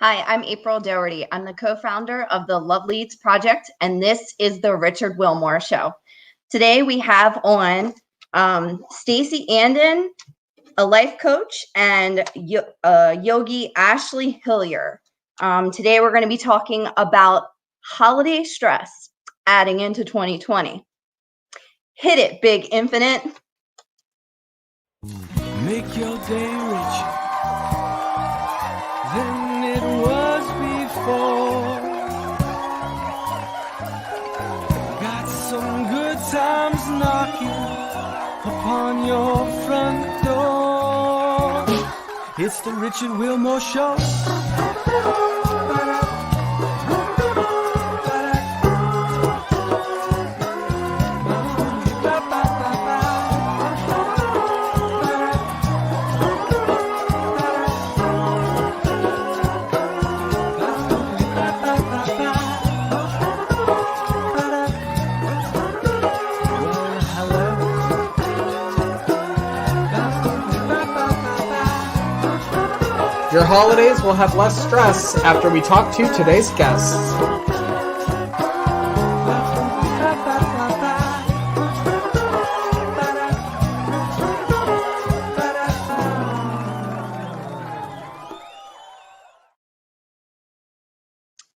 Hi, I'm April Doherty. I'm the co-founder of the Love Leads Project, and this is the Richard Wilmore Show. Today we have on Stacey Andon, a life coach, and yogi Ashley Hillyer. Today we're going to be talking about holiday stress adding into 2020. Hit it, Big Infinite. Make your day richer than it was before. Got some good times knocking upon your front door. It's the Richard Wilmore Show. Your holidays will have less stress after we talk to today's guests.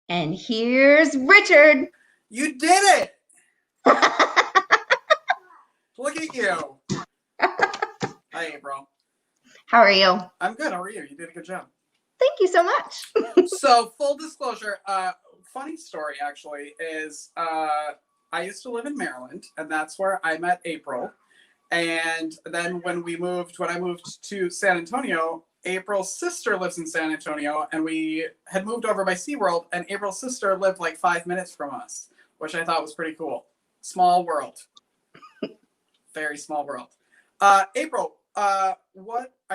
And here's Richard. You did it! Look at you. Hi, April. How are you? I'm good. How are you? You did a good job. Thank you so much. So, full disclosure, funny story actually is I used to live in Maryland, and that's where I met April. And then when I moved to San Antonio, April's sister lives in San Antonio, and we had moved over by SeaWorld, and April's sister lived like 5 minutes from us, which I thought was pretty cool. Small world. Very small world. April, I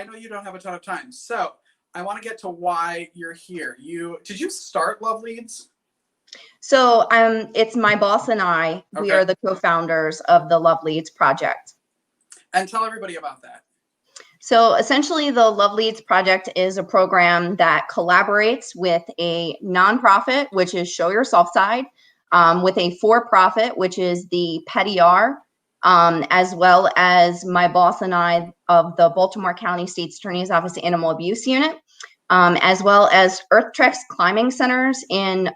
know you don't have a ton of time, so I want to get to why you're here. Did you start Love Leads? So it's my boss and I. Okay. We are the co-founders of the Love Leads Project. And tell everybody about that. So essentially, the Love Leads Project is a program that collaborates with a nonprofit, which is Show Yourself Side, with a for-profit, which is the PETIR, as well as my boss and I of the Baltimore County State's Attorney's Office Animal Abuse Unit, as well as Earth Treks climbing centers in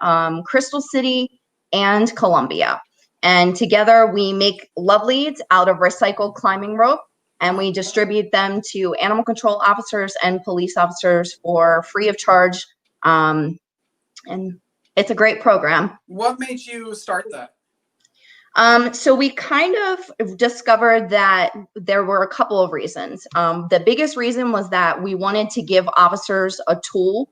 Crystal City and Columbia. And together we make Love Leads out of recycled climbing rope, and we distribute them to animal control officers and police officers for free of charge. And it's a great program. What made you start that? So we kind of discovered that there were a couple of reasons. The biggest reason was that we wanted to give officers a tool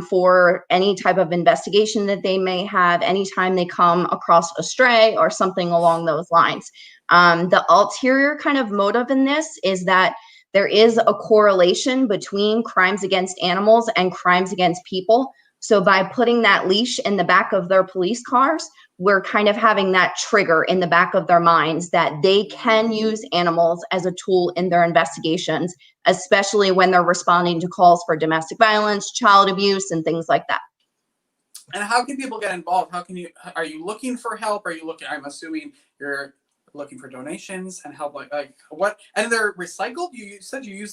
for any type of investigation that they may have anytime they come across a stray or something along those lines. The ulterior kind of motive in this is that there is a correlation between crimes against animals and crimes against people. So by putting that leash in the back of their police cars, we're kind of having that trigger in the back of their minds that they can use animals as a tool in their investigations, especially when they're responding to calls for domestic violence, child abuse, and things like that. And how can people get involved? Are you looking for help? I'm assuming you're looking for donations and help, like what? And they're recycled? You said you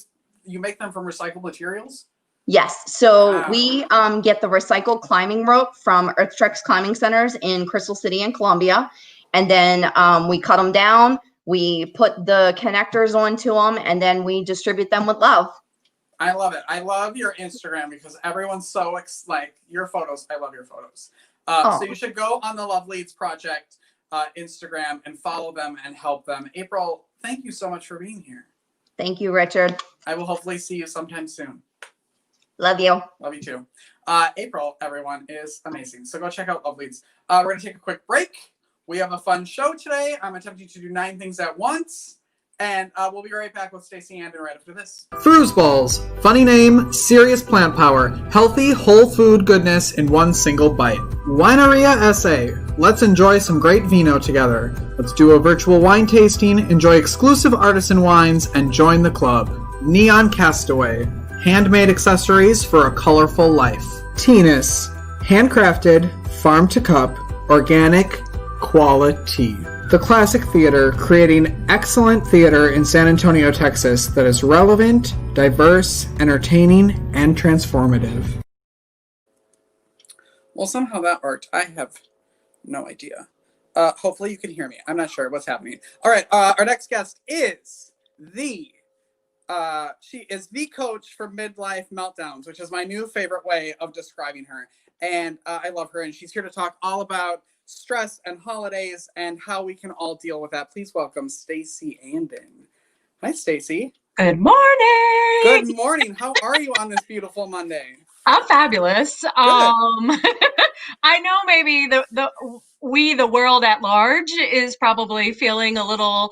make them from recycled materials? Yes. So wow. We get the recycled climbing rope from Earth Treks climbing centers in Crystal City and Columbia. And then we cut them down. We put the connectors onto them, and then we distribute them with love. I love it. I love your Instagram because everyone's so like your photos. I love your photos. So you should go on the Love Leads Project Instagram and follow them and help them. April, thank you so much for being here. Thank you, Richard. I will hopefully see you sometime soon. Love you. Love you too. April, everyone, is amazing. So go check out Love Leads. We're going to take a quick break. We have a fun show today. I'm attempting to do 9 things at once. And we'll be right back with Stacey Andon right after this. Balls. Funny name, serious plant power. Healthy, whole food goodness in one single bite. Wineria SA. Let's enjoy some great vino together. Let's do a virtual wine tasting, enjoy exclusive artisan wines, and join the club. Neon Castaway. Handmade accessories for a colorful life. Teenus, handcrafted, farm to cup, organic, quality. The Classic Theater, creating excellent theater in San Antonio, Texas that is relevant, diverse, entertaining, and transformative. Well, somehow that worked. I have no idea. Hopefully you can hear me. I'm not sure what's happening. All right. Our next guest is she is the coach for Midlife Meltdowns, which is my new favorite way of describing her. And I love her. And she's here to talk all about stress and holidays and how we can all deal with that. Please welcome Stacey Andon. Hi, Stacey. Good morning. Good morning. How are you on this beautiful Monday? I'm fabulous. I know maybe the world at large is probably feeling a little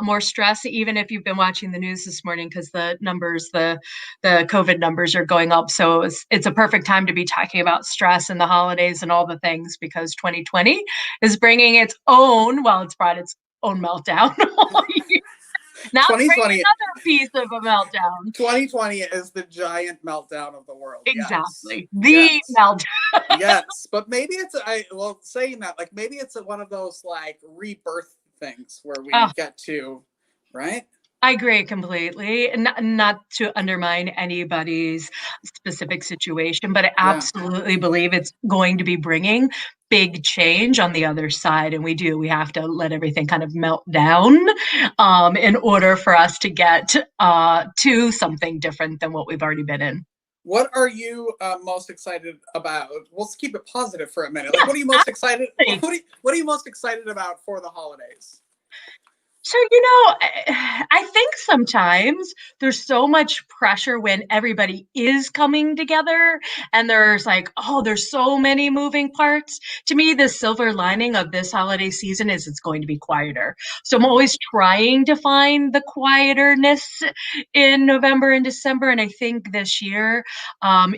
more stress, even if you've been watching the news this morning, because the COVID numbers are going up. So it's a perfect time to be talking about stress and the holidays and all the things, because 2020 is bringing its own meltdown. Now 2020, another piece of a meltdown. 2020 is the giant meltdown of the world. Exactly. Yes. The meltdown. Yes, but maybe saying that, like, maybe it's one of those like rebirth things where we get to, right? I agree completely. Not to undermine anybody's specific situation, but I absolutely believe it's going to be bringing big change on the other side. And we have to let everything kind of melt down in order for us to get to something different than what we've already been in. What are you most excited about? Let's keep it positive for a minute. Like, what are you most excited? What are you most excited about for the holidays? So, I think sometimes there's so much pressure when everybody is coming together and there's there's so many moving parts. To me, the silver lining of this holiday season is it's going to be quieter. So I'm always trying to find the quieterness in November and December. And I think this year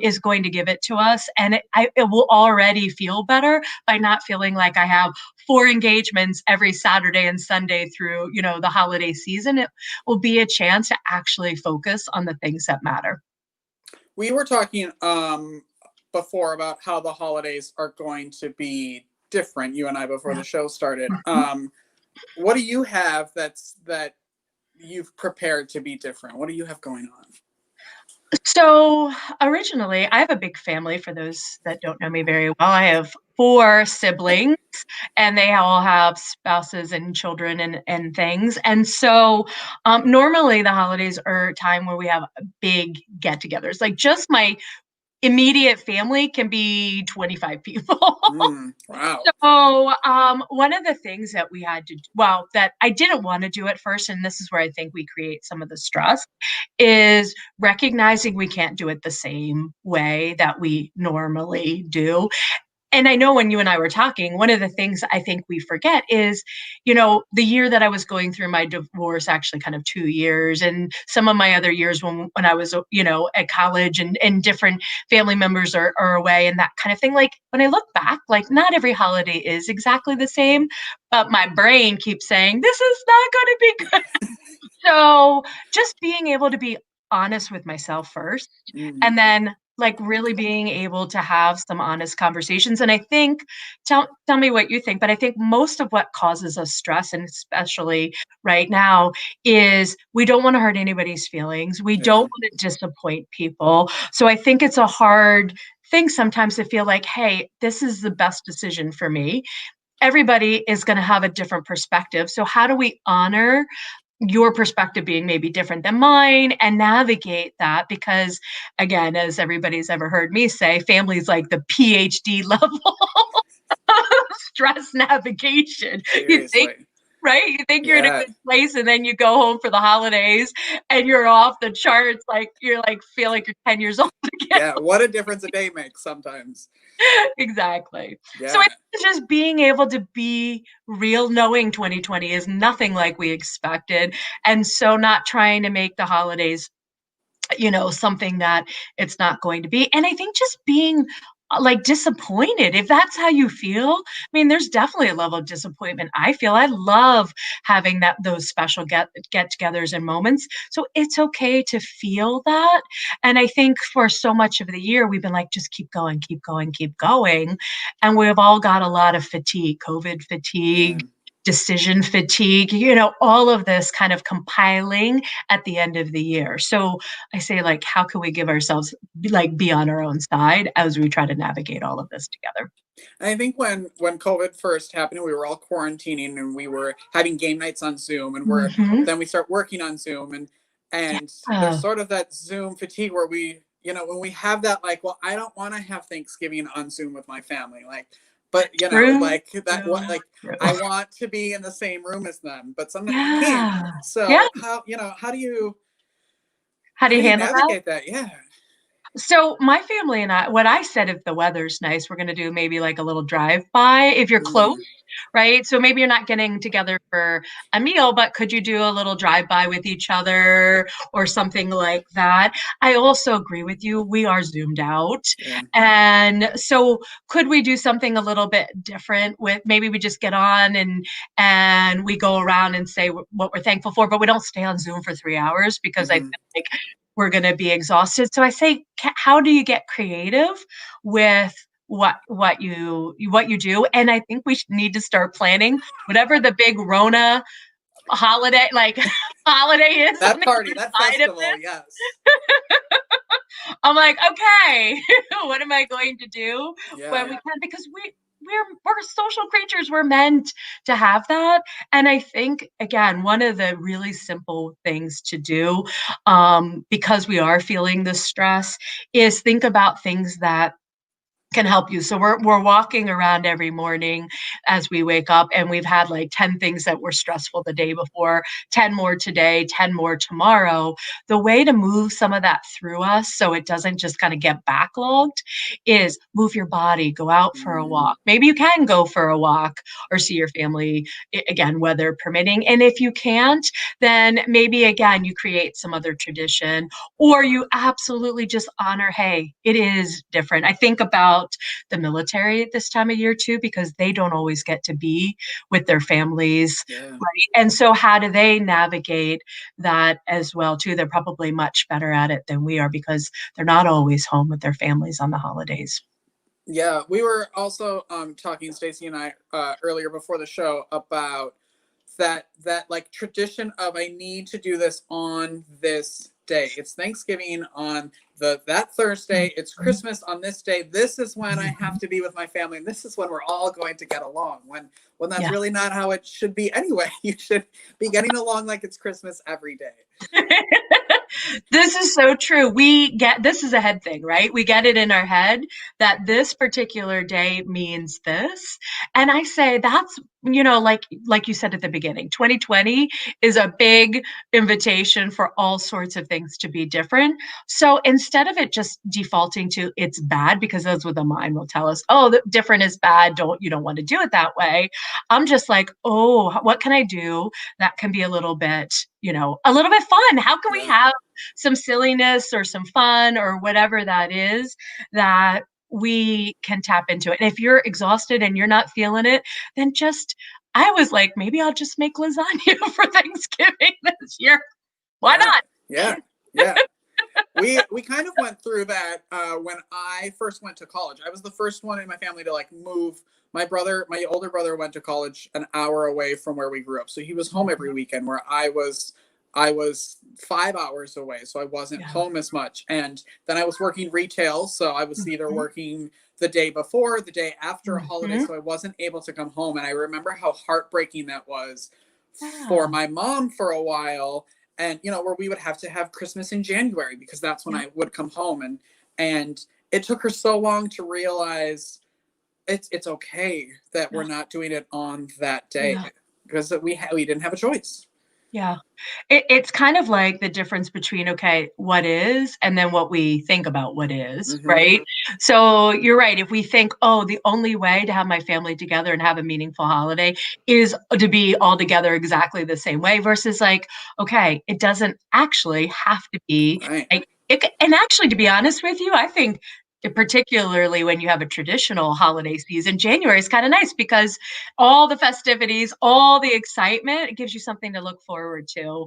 is going to give it to us. And it will already feel better by not feeling like I have 4 engagements every Saturday and Sunday through, the holiday season. It will be a chance to actually focus on the things that matter. We were talking before about how the holidays are going to be different, you and I, before the show started. What do you have that you've prepared to be different? What do you have going on? So originally, I have a big family. For those that don't know me very well, I have 4 siblings, and they all have spouses and children and things. And so normally the holidays are a time where we have big get-togethers. Like, just my immediate family can be 25 people. Wow. So one of the things that we had to, that I didn't want to do at first, and this is where I think we create some of the stress, is recognizing we can't do it the same way that we normally do. And I know when you and I were talking, one of the things I think we forget is, the year that I was going through my divorce, actually kind of 2 years, and some of my other years when I was, at college and different family members are away and that kind of thing. Like, when I look back, like, not every holiday is exactly the same, but my brain keeps saying, this is not going to be good. So just being able to be honest with myself first, and then really being able to have some honest conversations. And I think, tell me what you think, but I think most of what causes us stress, and especially right now, is we don't want to hurt anybody's feelings. We don't want to disappoint people. So I think it's a hard thing sometimes to feel like, hey, this is the best decision for me. Everybody is going to have a different perspective. So how do we honor your perspective being maybe different than mine and navigate that? Because, again, as everybody's ever heard me say, family is like the PhD level of stress navigation. Seriously. You think you're in a good place, and then you go home for the holidays and you're off the charts. Feel like you're 10 years old again. Yeah, what a difference a day makes sometimes. Exactly. Yeah. So it's just being able to be real, knowing 2020 is nothing like we expected. And so not trying to make the holidays, something that it's not going to be. And I think just being like disappointed. If that's how you feel, I mean, there's definitely a level of disappointment. I feel I love having those special get-togethers and moments. So it's okay to feel that. And I think for so much of the year, we've been like, just keep going, keep going, keep going. And we've all got a lot of fatigue, COVID Yeah. fatigue, decision fatigue, all of this kind of compiling at the end of the year. So I say, like, how can we give ourselves, like, be on our own side as we try to navigate all of this together? And I think when COVID first happened, we were all quarantining and we were having game nights on Zoom, and Mhm. then we start working on Zoom, and there's Yeah. sort of that Zoom fatigue where when we have that, like, well, I don't want to have Thanksgiving on Zoom with my family, like, but True, like that, what, true, like, true. I want to be in the same room as them, but sometimes you can't. Yeah. Yeah. So How do how you do you handle that? navigate that? Yeah. So my family and I, what I said, if the weather's nice, we're gonna do maybe like a little drive by if you're close, Mm, right? So maybe you're not getting together for a meal, but could you do a little drive by with each other or something like that? I also agree with you. We are zoomed out. yeah. And so could we do something a little bit different with, maybe we just get on and we go around and say what we're thankful for, but we don't stay on Zoom for 3 hours because I feel Hmm. like we're going to be exhausted. So I say, how do you get creative with what you do? And I think we need to start planning whatever the big Rona holiday, like, holiday is on That the party, other that side of festival, this. yes. I'm like, okay, what am I going to do when Yeah. we can? Because we're social creatures. We're meant to have that. And I think, again, one of the really simple things to do, because we are feeling the stress, is think about things that can help you. So we're walking around every morning as we wake up, and we've had like 10 things that were stressful the day before, 10 more today, 10 more tomorrow. The way to move some of that through us so it doesn't just kind of get backlogged is move your body, go out for a Mm, walk. Maybe you can go for a walk or see your family, again, weather permitting. And if you can't, then maybe again you create some other tradition, or you absolutely just honor, hey, it is different. I think about the military at this time of year too, because they don't always get to be with their families, yeah. right? And so how do they navigate that as well too? They're probably much better at it than we are because they're not always home with their families on the holidays. Yeah, we were also talking, Stacey and I, earlier before the show about that like tradition of, I need to do this on this day. It's Thanksgiving on that Thursday. It's Mhm. Christmas on this day. This is when I have Mhm. to be with my family, and this is when we're all going to get along. When that's Yeah. really not how it should be anyway. You should be getting along like it's Christmas every day. This is so true. This is a head thing, right? We get it in our head that this particular day means this. And I say that's, like you said at the beginning, 2020 is a big invitation for all sorts of things to be different. So instead of it just defaulting to it's bad, because that's what the mind will tell us, oh, the different is bad. You don't want to do it that way. I'm just like, oh, what can I do that can be a little bit fun? How can we Yeah. have some silliness or some fun or whatever that is that we can tap into it? And if you're exhausted and you're not feeling it, then I was like, maybe I'll just make lasagna for Thanksgiving this year. Why Yeah. not? Yeah. Yeah. We kind of went through that when I first went to college. I was the first one in my family to, like, move. My older brother, went to college an hour away from where we grew up, so he was home every weekend. Where I was 5 hours away, so I wasn't Yeah. home as much. And then I was working retail, so I was either Mhm. working the day before, the day after a holiday, Mhm. so I wasn't able to come home. And I remember how heartbreaking that was for Yeah. my mom for a while, and where we would have to have Christmas in January because that's when Yeah. I would come home. And it took her so long to realize it's okay that we're Yeah. not doing it on that day, Yeah. because we didn't have a choice. Yeah. It's kind of like the difference between, okay, what is, and then what we think about what is, Hmm. right? So you're right. If we think, oh, the only way to have my family together and have a meaningful holiday is to be all together exactly the same way, versus like, okay, it doesn't actually have to be. Right. And actually, to be honest with you, I think particularly when you have a traditional holiday season. January is kind of nice because all the festivities, all the excitement, it gives you something to look forward to,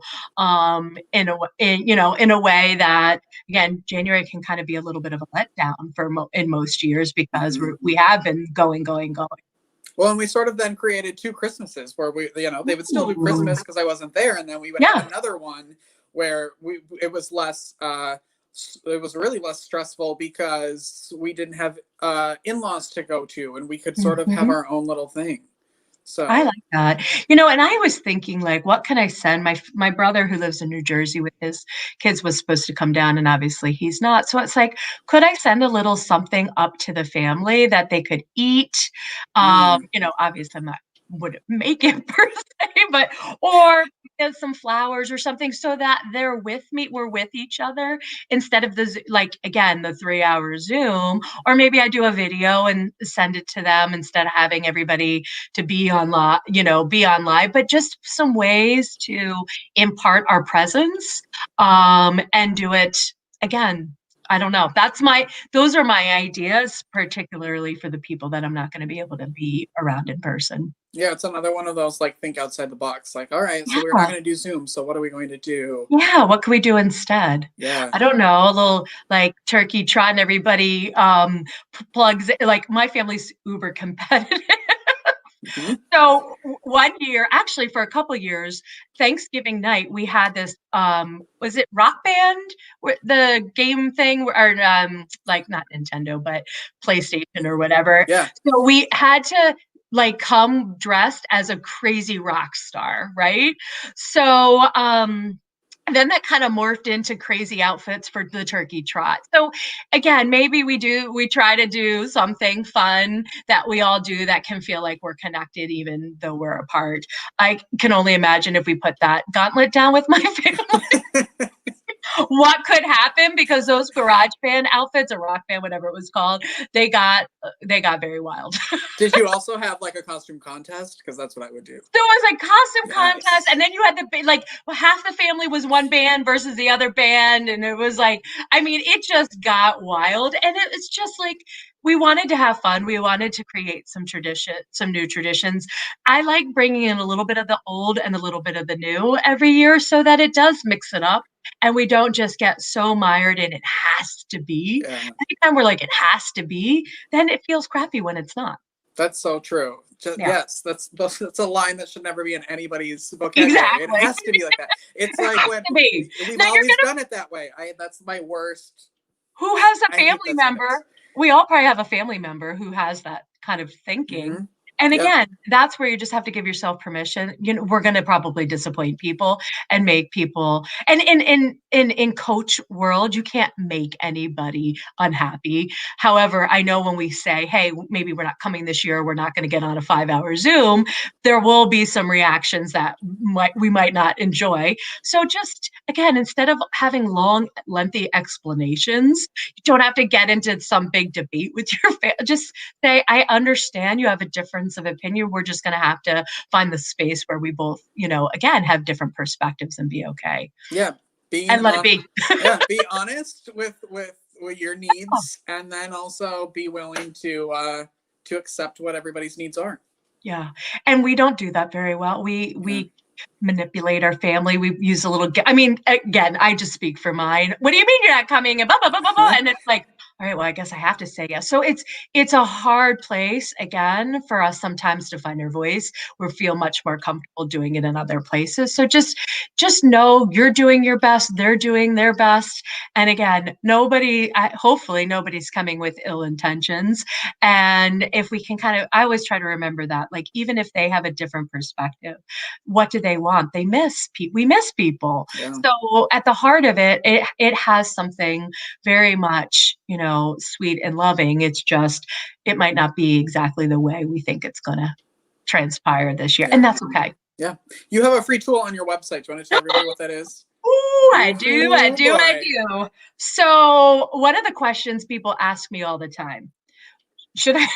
in a way that, again, January can kind of be a little bit of a letdown in most years because we have been going. Well, and we sort of then created 2 Christmases where they would still do Christmas because I wasn't there, and then we would have another one where it was less. It was really less stressful because we didn't have in-laws to go to, and we could sort of have our own little thing. So I like that. And I was thinking, like, what can I send? My brother who lives in New Jersey with his kids was supposed to come down, and obviously he's not. So it's like, could I send a little something up to the family that they could eat? Obviously I'm not wouldn't make it per se, but or get some flowers or something so that we're with each other instead of the 3-hour Zoom, or maybe I do a video and send it to them instead of having everybody to be on live, but just some ways to impart our presence, and do it again. I don't know. Those are my ideas, particularly for the people that I'm not going to be able to be around in person. Yeah, it's another one of those, like, think outside the box. Like, all right, so we're not going to do Zoom. So what are we going to do? Yeah, what can we do instead? Yeah. I don't know, a little like turkey trot and everybody plugs it. Like, my family's uber competitive. So one year, actually for a couple years, Thanksgiving night, we had this, was it Rock Band? The game thing, or like not Nintendo, but PlayStation or whatever. Yeah. So we had to come dressed as a crazy rock star, right? So then that kind of morphed into crazy outfits for the turkey trot. So again, maybe we try to do something fun that we all do that can feel like we're connected even though we're apart. I can only imagine if we put that gauntlet down with my family. What could happen, because those garage band outfits, or rock band, whatever it was called, they got very wild. Did you also have like a costume contest? Because that's what I would do. There was a costume contest, and then you had half the family was one band versus the other band, and it was it just got wild, and it's just like, we wanted to have fun. We wanted to create some new traditions. I like bringing in a little bit of the old and a little bit of the new every year so that it does mix it up. And we don't just get so mired in it has to be. Yeah. Anytime we're like, it has to be, then it feels crappy when it's not. That's so true. Yes, that's a line that should never be in anybody's vocabulary. Exactly. It has to be like that. It's like when we've always done it that way. That's my worst. Who has a family member? We all probably have a family member who has that kind of thinking. Mm-hmm. And again, that's where you just have to give yourself permission. We're going to probably disappoint people and make people, and in coach world, you can't make anybody unhappy. However, I know when we say, hey, maybe we're not coming this year, we're not going to get on a 5-hour Zoom, there will be some reactions that we might not enjoy. So just, again, instead of having long, lengthy explanations, you don't have to get into some big debate with your family. Just say, I understand you have a difference of opinion. We're just going to have to find the space where we both, again, have different perspectives and be okay. Yeah. Let it be. Be honest with your needs, and then also be willing to accept what everybody's needs are. Yeah. And we don't do that very well. We manipulate our family. We use a little, again, I just speak for mine. What do you mean you're not coming? And blah, blah, blah, blah, blah. And it's like, all right, well, I guess I have to say yes. So it's a hard place, again, for us sometimes to find our voice. We feel much more comfortable doing it in other places. So just know you're doing your best. They're doing their best. And again, hopefully nobody's coming with ill intentions. And if we can I always try to remember that, like, even if they have a different perspective, what do they want? We miss people. Yeah. So at the heart of it has something very much, sweet and loving. It's just, it might not be exactly the way we think it's going to transpire this year. Yeah. And that's okay. Yeah. You have a free tool on your website. Do you want to tell everybody what that is? Ooh, I do. So one of the questions people ask me all the time, should I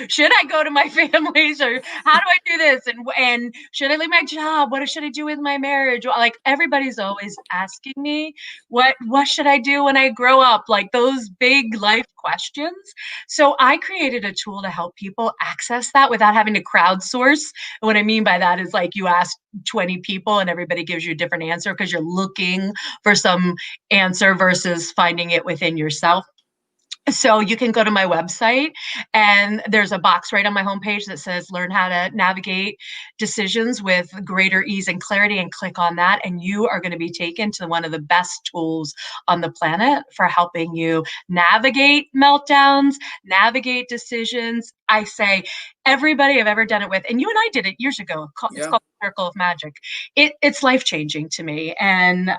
should I go to my families, or how do I do this? And should I leave my job? What should I do with my marriage? Like, everybody's always asking me, what should I do when I grow up? Like, those big life questions. So I created a tool to help people access that without having to crowdsource. And what I mean by that is, like, you ask 20 people and everybody gives you a different answer because you're looking for some answer versus finding it within yourself. So you can go to my website, and there's a box right on my homepage that says learn how to navigate decisions with greater ease and clarity, and click on that. And you are going to be taken to one of the best tools on the planet for helping you navigate meltdowns, navigate decisions. I say everybody I've ever done it with, and you and I did it years ago. It's called Circle of Magic. It's life-changing to me. And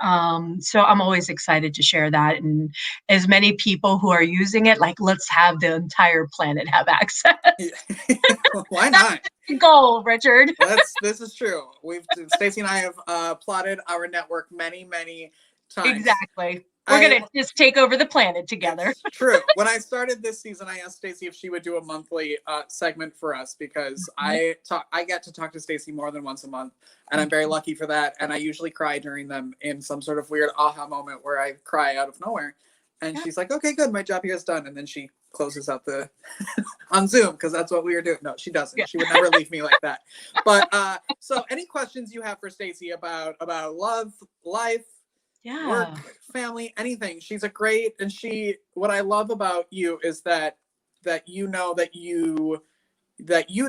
so I'm always excited to share that. And as many people who are using it, like, let's have the entire planet have access. Why not? That's the goal, Richard. This is true. Stacey and I have plotted our network many times. Exactly. We're going to just take over the planet together. It's true. When I started this season, I asked Stacey if she would do a monthly segment for us, because I get to talk to Stacey more than once a month, and I'm very lucky for that. And I usually cry during them in some sort of weird aha moment where I cry out of nowhere. And she's like, okay, good, my job here is done. And then she closes out the on Zoom, because that's what we were doing. No, she doesn't. Yeah. She would never leave me like that. But so any questions you have for Stacey about love, life, work, family, anything, she's a great, and what I love about you is that you know that you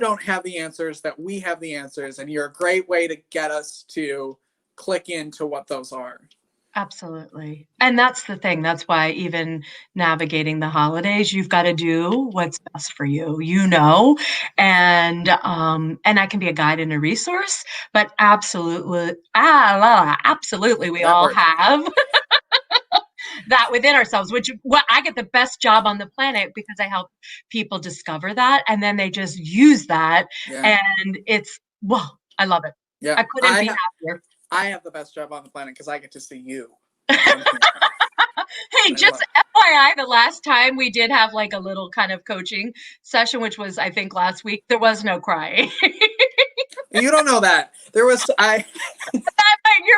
don't have the answers, that we have the answers, and you're a great way to get us to click into what those are. Absolutely. And that's the thing. That's why even navigating the holidays, you've got to do what's best for you, and I can be a guide and a resource, but absolutely, we all have that within ourselves, I get the best job on the planet because I help people discover that, and then they just use that. And I love it. Yeah. I couldn't be happier. I have the best job on the planet because I get to see you. Hey, just FYI, the last time we did have like a little kind of coaching session, which was, I think, last week, there was no crying. You don't know that. There was, You're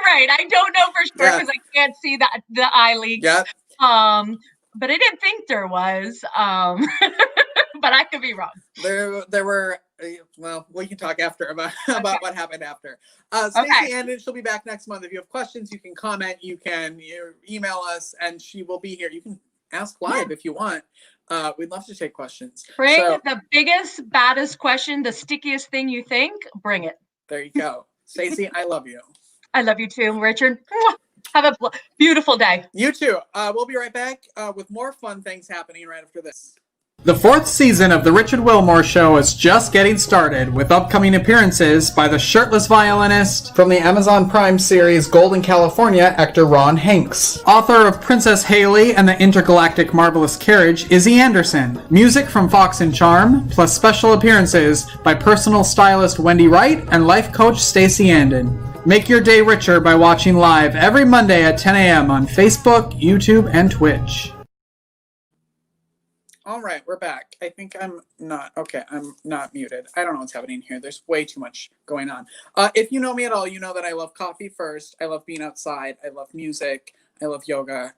right. I don't know for sure because I can't see the eye leaks. Yeah. But I didn't think there was. But I could be wrong. There were. Well, we can talk after about what happened after. Stacey Andon, she'll be back next month. If you have questions, you can comment, you can email us, and she will be here. You can ask live if you want. We'd love to take questions. Bring the biggest, baddest question, the stickiest thing you think, bring it. There you go. Stacey, I love you. I love you too, Richard. Have a beautiful day. You too. We'll be right back with more fun things happening right after this. The 4th season of The Richard Wilmore Show is just getting started, with upcoming appearances by the shirtless violinist from the Amazon Prime series Golden California, actor Ron Hanks. Author of Princess Haley and the Intergalactic Marvelous Carriage, Izzy Anderson. Music from Fox and Charm, plus special appearances by personal stylist Wendy Wright and life coach Stacey Andon. Make your day richer by watching live every Monday at 10 a.m. on Facebook, YouTube, and Twitch. All right, we're back. I think I'm not muted. I don't know what's happening here. There's way too much going on. If you know me at all, you know that I love coffee first. I love being outside. I love music. I love yoga.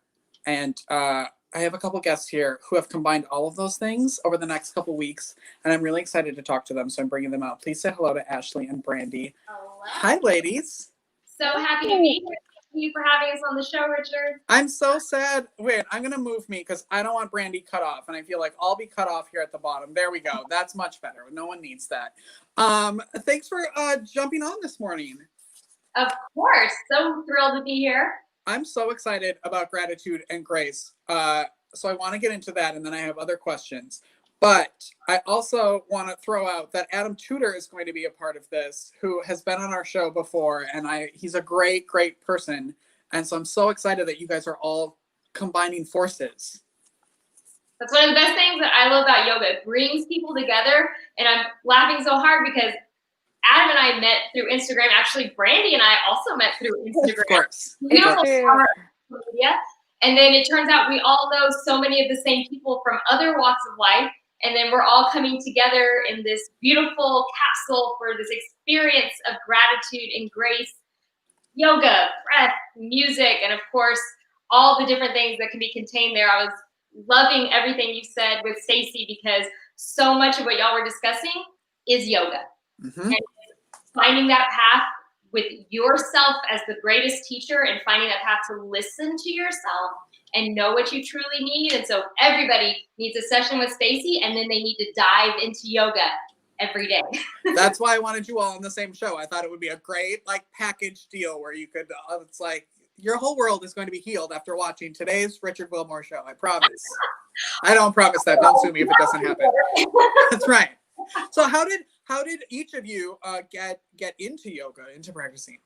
And I have a couple guests here who have combined all of those things over the next couple weeks. And I'm really excited to talk to them, so I'm bringing them out. Please say hello to Ashley and Brandie. Hello. Hi, ladies. So happy to be here. Thank you for having us on the show, Richard. I'm so sad. Wait, I'm going to move me because I don't want Brandie cut off. And I feel like I'll be cut off here at the bottom. There we go. That's much better. No one needs that. Thanks for jumping on this morning. Of course. So thrilled to be here. I'm so excited about gratitude and grace. So I want to get into that. And then I have other questions. But I also want to throw out that Adam Tudor is going to be a part of this, who has been on our show before. And he's a great, great person. And so I'm so excited that you guys are all combining forces. That's one of the best things that I love about yoga. It brings people together. And I'm laughing so hard because Adam and I met through Instagram. Actually, Brandie and I also met through Instagram. Of course. We don't know our social media. And then it turns out we all know so many of the same people from other walks of life. And then we're all coming together in this beautiful capsule for this experience of gratitude and grace, yoga, breath, music, and of course, all the different things that can be contained there. I was loving everything you said with Stacey, because so much of what y'all were discussing is yoga. And finding that path with yourself as the greatest teacher, and finding that path to listen to yourself and know what you truly need. And so everybody needs a session with Stacey, and then they need to dive into yoga every day. That's why I wanted you all on the same show. I thought it would be a great like package deal where you could, it's like your whole world is going to be healed after watching today's Richard Wilmore show. I promise. I don't promise that. Don't sue me if it doesn't happen. That's right. So how did each of you get into yoga, into practicing?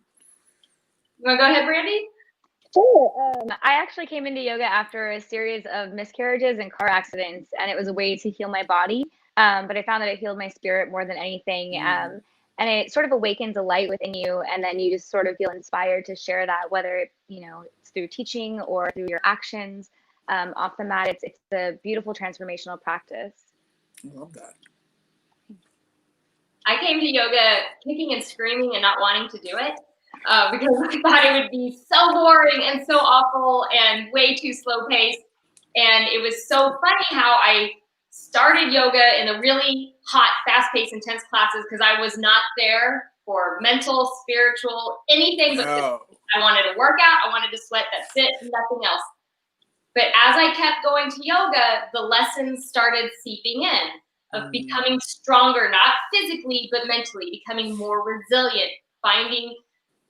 You want to go ahead, Brandie? Sure. I actually came into yoga after a series of miscarriages and car accidents, and it was a way to heal my body. But I found that it healed my spirit more than anything. And it sort of awakens a light within you, and then you just sort of feel inspired to share that, whether it's through teaching or through your actions off the mat. It's a beautiful transformational practice. I love that. I came to yoga kicking and screaming and not wanting to do it because I thought it would be so boring and so awful and way too slow paced. And it was so funny how I started yoga in a really hot, fast-paced, intense classes because I was not there for mental, spiritual, anything but physical. I wanted to work out, I wanted to sweat, that's it, nothing else. But as I kept going to yoga, the lessons started seeping in of becoming stronger, not physically, but mentally, becoming more resilient, finding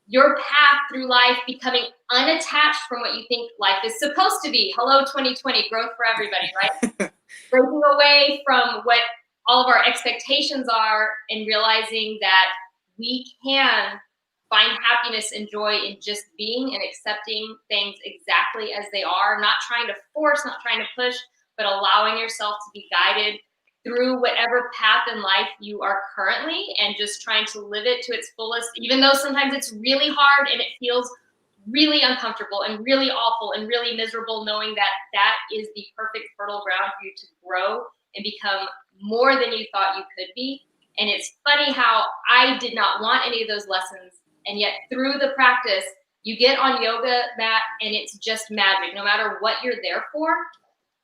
your path through life, becoming unattached from what you think life is supposed to be. Hello, 2020, growth for everybody, right? Breaking away from what all of our expectations are and realizing that we can find happiness and joy in just being and accepting things exactly as they are, not trying to force, not trying to push, but allowing yourself to be guided through whatever path in life you are currently, and just trying to live it to its fullest, even though sometimes it's really hard and it feels really uncomfortable and really awful and really miserable, knowing that that is the perfect fertile ground for you to grow and become more than you thought you could be. And it's funny how I did not want any of those lessons, and yet through the practice, you get on yoga mat and it's just magic. No matter what you're there for,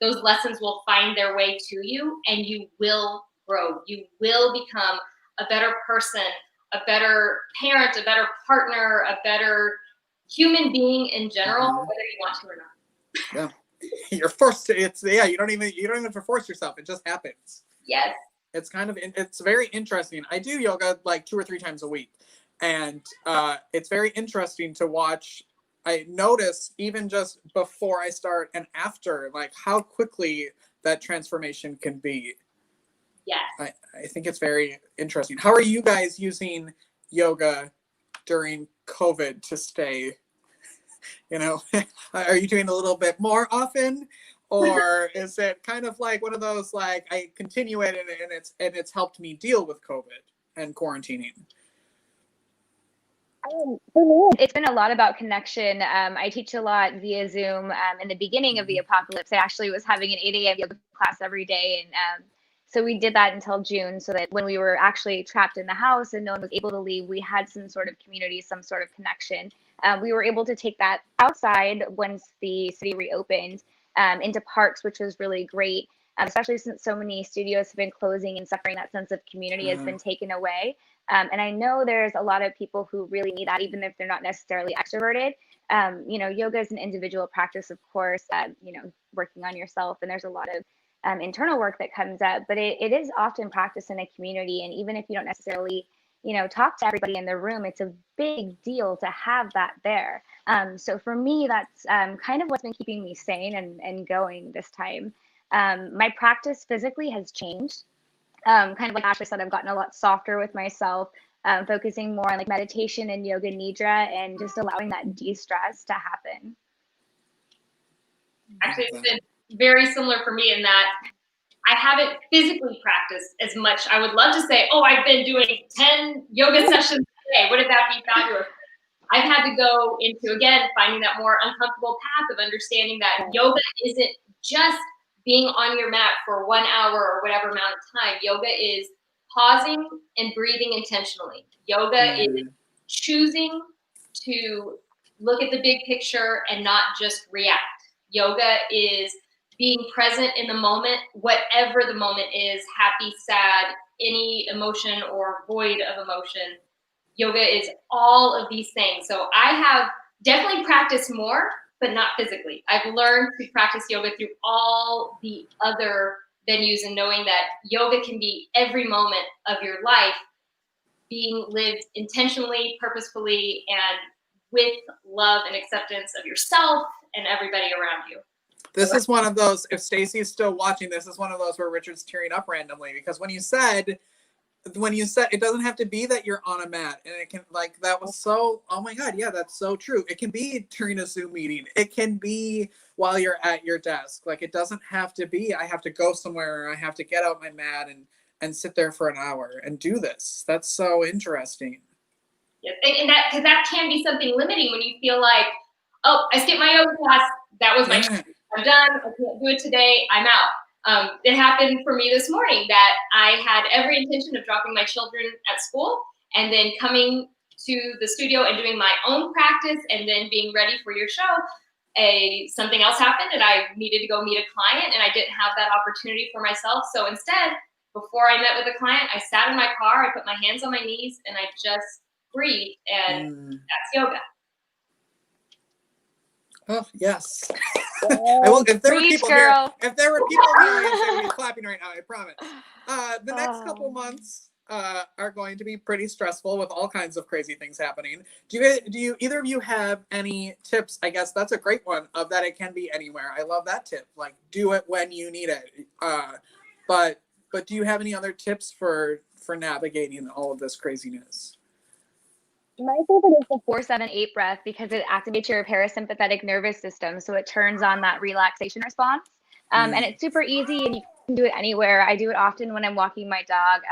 those lessons will find their way to you, and you will grow. You will become a better person, a better parent, a better partner, a better human being in general, whether you want to or not. Yeah, you're forced to. You don't even have to force yourself. It just happens. Yes. It's very interesting. I do yoga like 2 or 3 times a week, and it's very interesting to watch. I notice even just before I start and after, like how quickly that transformation can be. Yes. I think it's very interesting. How are you guys using yoga during COVID to stay, are you doing a little bit more often, or is it kind of like one of those, like I continue it and it's helped me deal with COVID and quarantining? For me, it's been a lot about connection. I teach a lot via Zoom. In the beginning of the apocalypse, I actually was having an 8 a.m. yoga class every day. And so we did that until June, so that when we were actually trapped in the house and no one was able to leave, we had some sort of community, some sort of connection. We were able to take that outside once the city reopened, into parks, which was really great, especially since so many studios have been closing and suffering. That sense of community has been taken away. And I know there's a lot of people who really need that, even if they're not necessarily extroverted. Yoga is an individual practice, of course, working on yourself. And there's a lot of internal work that comes up, but it is often practiced in a community. And even if you don't necessarily, talk to everybody in the room, it's a big deal to have that there. So for me, that's kind of what's been keeping me sane and going this time. My practice physically has changed. Kind of like Ashley said, I've gotten a lot softer with myself, focusing more on like meditation and yoga nidra, and just allowing that de-stress to happen. Actually, it's been very similar for me in that I haven't physically practiced as much. I would love to say, I've been doing 10 yoga sessions a day. Wouldn't that be fabulous? I've had to go into, again, finding that more uncomfortable path of understanding that yoga isn't just being on your mat for 1 hour or whatever amount of time. Yoga is pausing and breathing intentionally. Yoga is choosing to look at the big picture and not just react. Yoga is being present in the moment, whatever the moment is, happy, sad, any emotion or void of emotion. Yoga is all of these things. So I have definitely practiced more, but not physically. I've learned to practice yoga through all the other venues and knowing that yoga can be every moment of your life being lived intentionally, purposefully, and with love and acceptance of yourself and everybody around you. This is one of those, if Stacey's still watching, this is one of those where Richard's tearing up randomly, because when you said it doesn't have to be that you're on a mat, and it can, like, that was so, oh my God, yeah, that's so true. It can be during a Zoom meeting. It can be while you're at your desk. Like, it doesn't have to be, I have to go somewhere, or I have to get out my mat and sit there for an hour and do this. That's so interesting. Yes, and because that can be something limiting when you feel like, oh, I skipped my yoga class. That was my time. I'm done. I can't do it today. I'm out. It happened for me this morning that I had every intention of dropping my children at school and then coming to the studio and doing my own practice and then being ready for your show. Something else happened and I needed to go meet a client and I didn't have that opportunity for myself. So instead, before I met with a client, I sat in my car, I put my hands on my knees, and I just breathed, and that's yoga. Oh, yes. I will, if there were people here, if there were people in the audience, they would be clapping right now, I promise. The next couple months are going to be pretty stressful with all kinds of crazy things happening. Do you either of you have any tips? I guess that's a great one, of that it can be anywhere. I love that tip. Like, do it when you need it. But do you have any other tips for navigating all of this craziness? My favorite is the 4-7-8 breath because it activates your parasympathetic nervous system. So it turns on that relaxation response. And it's super easy and you can do it anywhere. I do it often when I'm walking my dog.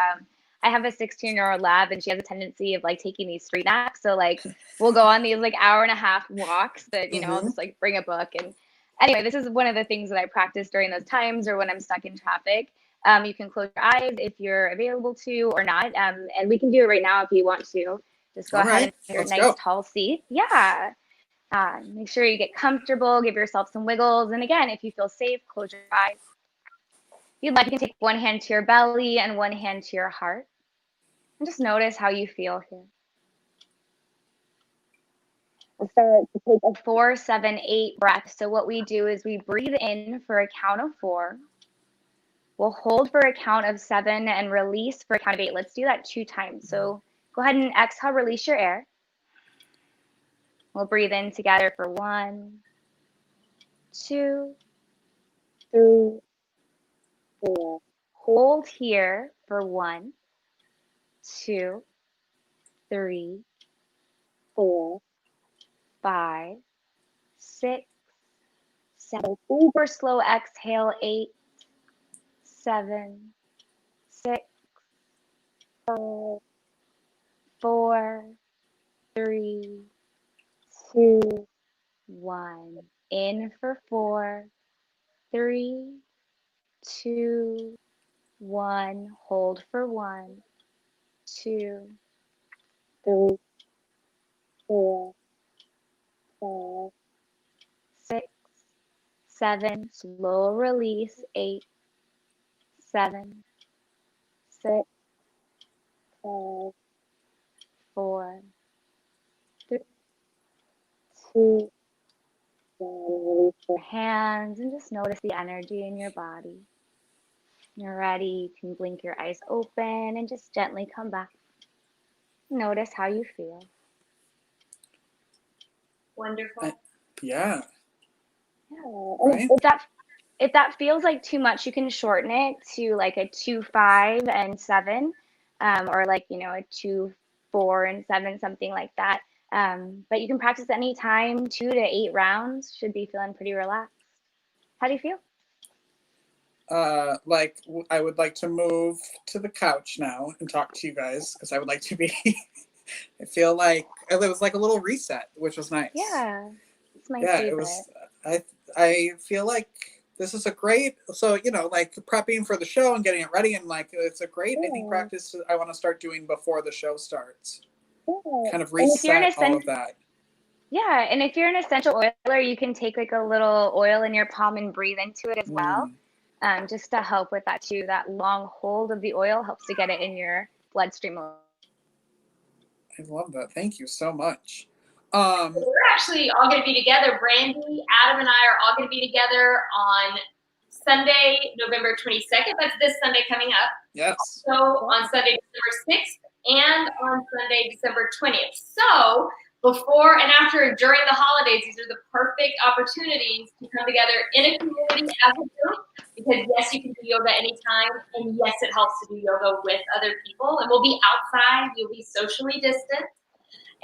I have a 16-year-old lab and she has a tendency of like taking these street naps. So like we'll go on these like hour-and-a-half walks that, you know, I'll just like bring a book. And anyway, this is one of the things that I practice during those times or when I'm stuck in traffic. You can close your eyes if you're available to or not. And we can do it right now if you want to. Just go ahead and get a nice tall seat. Yeah. Make sure you get comfortable, give yourself some wiggles. And again, if you feel safe, close your eyes. If you'd like, you can take one hand to your belly and one hand to your heart. And just notice how you feel here. We'll start to take a 4-7-8 breath. So what we do is we breathe in for a count of 4. We'll hold for a count of 7 and release for a count of 8. Let's do that 2 times. So go ahead and exhale, release your air. We'll breathe in together for 1, 2, 3, 4. Hold here for 1, 2, 3, 4, 5, 6, 7. Super slow exhale, 8, 7, 6, 5, 4, 3, 2, 1. In for 4, 3, 2, 1. Hold for 1, 2, 3, 4, 5, 6, 7. Slow release. 8, 7, 6, 5, 4, 3, 2, 1. Release your hands and just notice the energy in your body. When you're ready, you can blink your eyes open and just gently come back. Notice how you feel. Wonderful. Yeah. Right. If that feels like too much, you can shorten it to like a 2, 5, and 7, or like, you know, a 2, 4, and 7, something like that. But you can practice any time. 2 to 8 rounds. Should be feeling pretty relaxed. How do you feel? Like I would like to move to the couch now and talk to you guys because I would like to be. I feel like it was like a little reset, which was nice. Yeah, it's my yeah, favorite. It was. I feel like this is a great, so, you know, like prepping for the show and getting it ready. And like, it's a great, I think, practice I want to start doing before the show starts. Kind of reset all of that. Yeah, and if you're an essential oiler, you can take like a little oil in your palm and breathe into it as well, just to help with that too. That long hold of the oil helps to get it in your bloodstream. I love that. Thank you so much. We're actually all going to be together. Brandie, Adam, and I are all going to be together on Sunday, November 22nd. That's this Sunday coming up. Yes. So on Sunday, December 6th, and on Sunday, December 20th. So before and after and during the holidays, these are the perfect opportunities to come together in a community as a group, because yes, you can do yoga anytime, and yes, it helps to do yoga with other people. And we'll be outside, you'll be socially distant,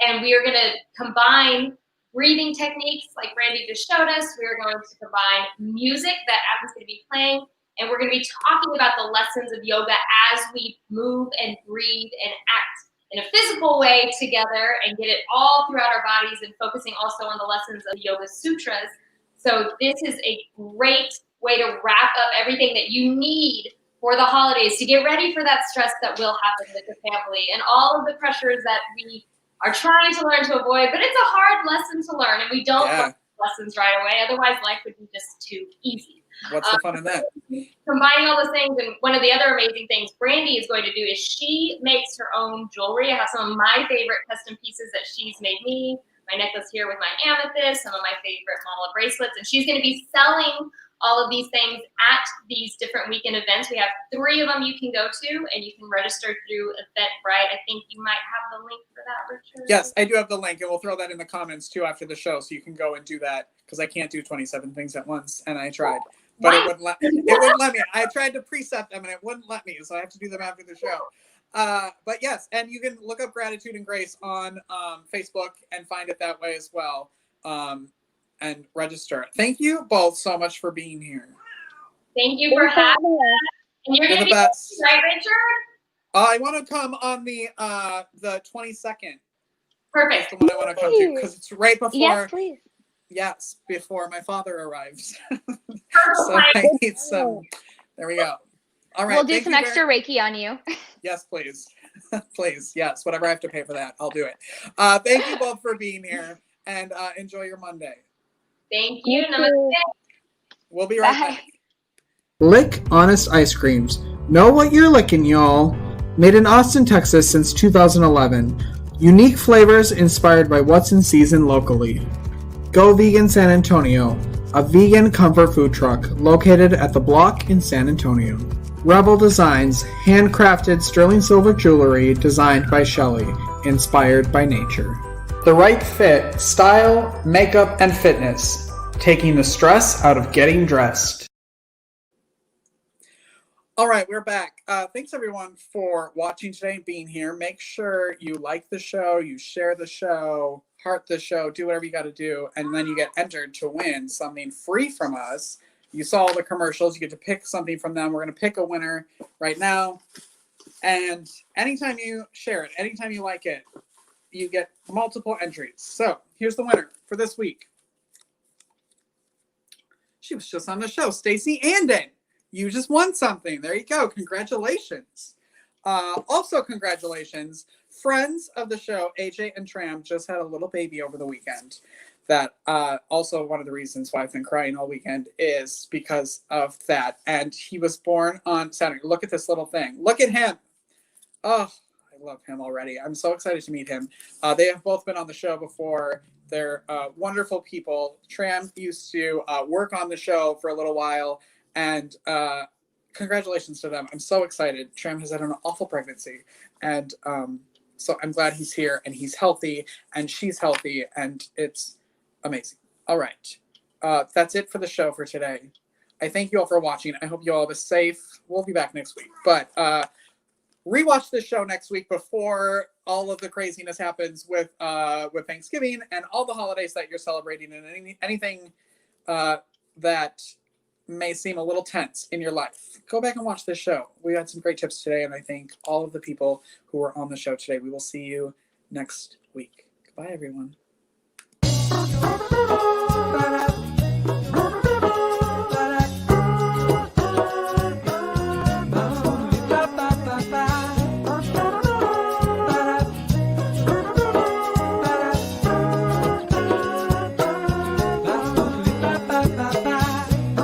and we are going to combine breathing techniques like Brandie just showed us. We are going to combine music that Adam's going to be playing, and we're going to be talking about the lessons of yoga as we move and breathe and act in a physical way together and get it all throughout our bodies, and focusing also on the lessons of Yoga Sutras. So this is a great way to wrap up everything that you need for the holidays to get ready for that stress that will happen with the family and all of the pressures that we are trying to learn to avoid. But it's a hard lesson to learn, and we don't learn lessons right away. Otherwise, life would be just too easy. What's the fun in that? Combining all those things, and one of the other amazing things Brandie is going to do is she makes her own jewelry. I have some of my favorite custom pieces that she's made me. My necklace here with my amethyst, some of my favorite mala bracelets, and she's going to be selling all of these things at these different weekend events. We have 3 of them you can go to, and you can register through Eventbrite. I think you might have the link for that, Richard. Yes, I do have the link, and we'll throw that in the comments too after the show, so you can go and do that, because I can't do 27 things at once, and I tried. But it wouldn't let me. I tried to preset them and it wouldn't let me, so I have to do them after the show. But yes, and you can look up Gratitude and Grace on Facebook and find it that way as well, and register. Thank you both so much for being here. Thank you for having us. And you're going to be best, right, Richard? I want to come on the 22nd. Perfect. That's the one I want to come to, because it's right before. Yes, please. Yes, before my father arrives. So I need some. There we go. All right. We'll do some extra Reiki on you. Yes, please. Please. Yes. Whatever I have to pay for that, I'll do it. Thank you both for being here, and enjoy your Monday. Thank you. Namaste. We'll be right back. Lick Honest Ice Creams. Know what you're licking, y'all. Made in Austin, Texas since 2011. Unique flavors inspired by what's in season locally. Go Vegan San Antonio, a vegan comfort food truck located at The Block in San Antonio. Rebel Designs, handcrafted sterling silver jewelry designed by Shelley, inspired by nature. The right fit, style, makeup, and fitness, taking the stress out of getting dressed. All right, we're back. Thanks everyone for watching today and being here. Make sure you like the show, you share the show, heart the show, do whatever you got to do, and then you get entered to win something free from us. You saw all the commercials. You get to pick something from them. We're going to pick a winner right now. And anytime you share it, anytime you like it, you get multiple entries. So here's the winner for this week. She was just on the show, Stacey Andon. You just won something. There you go. Congratulations. Also, congratulations. Friends of the show, AJ and Tram, just had a little baby over the weekend. That also one of the reasons why I've been crying all weekend is because of that. And he was born on Saturday. Look at this little thing. Look at him. Oh, I love him already. I'm so excited to meet him. They have both been on the show before. They're wonderful people. Tram used to work on the show for a little while. And congratulations to them. I'm so excited. Tram has had an awful pregnancy. And so I'm glad he's here and he's healthy and she's healthy. And it's amazing. All right. That's it for the show for today. I thank you all for watching. I hope you all have a safe. We'll be back next week. But rewatch this show next week before all of the craziness happens with Thanksgiving and all the holidays that you're celebrating and anything that may seem a little tense in your life. Go back and watch this show. We had some great tips today, and I thank all of the people who were on the show today. We will see you next week. Goodbye, everyone.